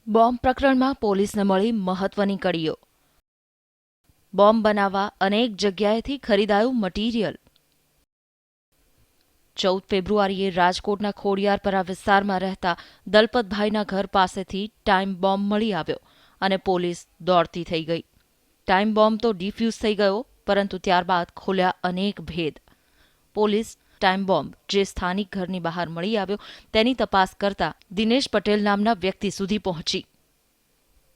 Bomb પ્રકરણમાં પોલીસને મળી મહત્વની કડીઓ. બોમ્બ બનાવવા અનેક જગ્યાએથી ખરીદાયું મટીરીયલ. 14 ફેબ્રુઆરીએ રાજકોટના ખોડિયારપરા વિસ્તારમાં રહેતા દલપતભાઈના ઘર પાસેથી ટાઈમ બોમ્બ મળી આવ્યો અને પોલીસ દોડતી થઈ ગઈ. ટાઈમ બોમ્બ તો ડિફ્યુઝ થઈ ગયો, પરંતુ ત્યારબાદ ખોલ્યા અનેક ભેદ. પોલીસ ટાઈમ બોમ્બ જે સ્થાનિક ઘરની બહાર મળી આવ્યો તેની તપાસ કરતા દિનેશ પટેલ નામના વ્યક્તિ સુધી પહોંચી.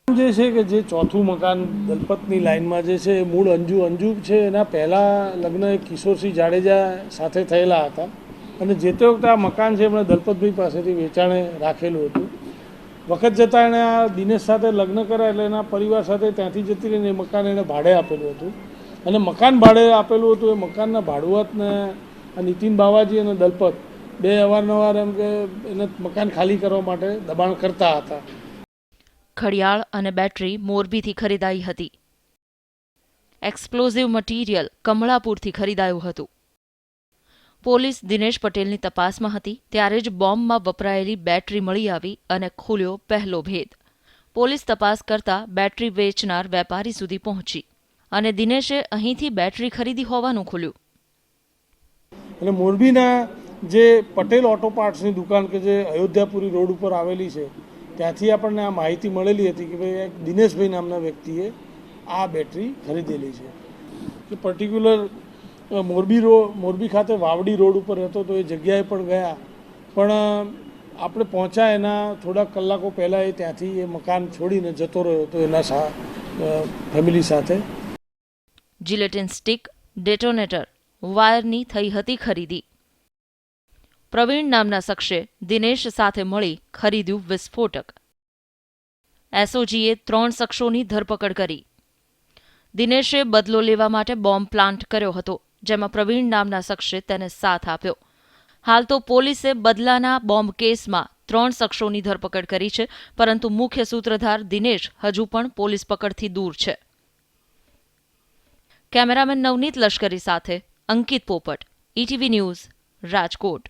જે છે કે જે ચોથું મકાન દલપતની લાઇનમાં જે છે એ મૂળ અંજુ છે. એના પહેલાં લગ્ન કિશોરસિંહ જાડેજા સાથે થયેલા હતા અને જે તે વખતે આ મકાન છે એમણે દલપતભાઈ પાસેથી વેચાણે રાખેલું હતું. વખત જતાં એણે આ દિનેશ સાથે લગ્ન કર્યા એટલે એના પરિવાર સાથે ત્યાંથી જતી રહીને એ મકાન એણે ભાડે આપેલું હતું અને મકાન ભાડે આપેલું હતું. એ મકાનના ભાડુઆતને આ નીતિન બાવાજી અને દલપત બે અવારનવાર એમ કે એને મકાન ખાલી કરવા માટે દબાણ કરતા હતા. ઘડિયાળ અને બેટરી મોરબીથી ખરીદાઈ હતી. એક્સપ્લોઝિવ મટીરીયલ કમળાપુરથી ખરીદાયું હતું. પોલીસ દિનેશ પટેલની તપાસમાં હતી ત્યારે જ બોમ્બમાં વપરાયેલી બેટરી મળી આવી અને ખુલ્યો પહેલો ભેદ. પોલીસ તપાસ કરતા બેટરી વેચનાર વેપારી સુધી પહોંચી અને દિનેશે અહીંથી બેટરી ખરીદી હોવાનું ખુલ્યું. અને મોરબીના જે પટેલ ઓટો પાર્ટ્સની દુકાન કે જે અયોધ્યાપુરી રોડ ઉપર આવેલી છે ત્યાંથી આપણને આ માહિતી મળેલી હતી કે ભાઈ એક દિનેશભાઈ નામના વ્યક્તિએ આ બેટરી ખરીદેલી છે. કે પર્ટિક્યુલર મોરબી ખાતે વાવડી રોડ ઉપર હતો તો એ જગ્યાએ પણ ગયા, પણ આપણે પહોંચ્યા એના થોડાક કલાકો પહેલાં એ ત્યાંથી એ મકાન છોડીને જતો રહ્યો હતો એના ફેમિલી સાથે. જિલેટિન સ્ટિક, ડેટોનેટર, વાયરની થઈ હતી ખરીદી. પ્રવીણ નામના શખ્સે દિનેશ સાથે મળી ખરીદ્યું વિસ્ફોટક. એસઓજીએ 3 શખ્સોની ધરપકડ કરી. દિનેશે બદલો લેવા માટે બોમ્બ પ્લાન્ટ કર્યો હતો, જેમાં પ્રવીણ નામના શખ્સે તેને સાથ આપ્યો. હાલ તો પોલીસે બદલાના બોમ્બ કેસમાં 3 શખ્સોની ધરપકડ કરી છે, પરંતુ મુખ્ય સૂત્રધાર દિનેશ હજુ પણ પોલીસ પકડથી દૂર છે. કેમેરામેન નવનીત લશ્કરી સાથે અંકિત પોપટ, ETV ન્યૂઝ, રાજકોટ.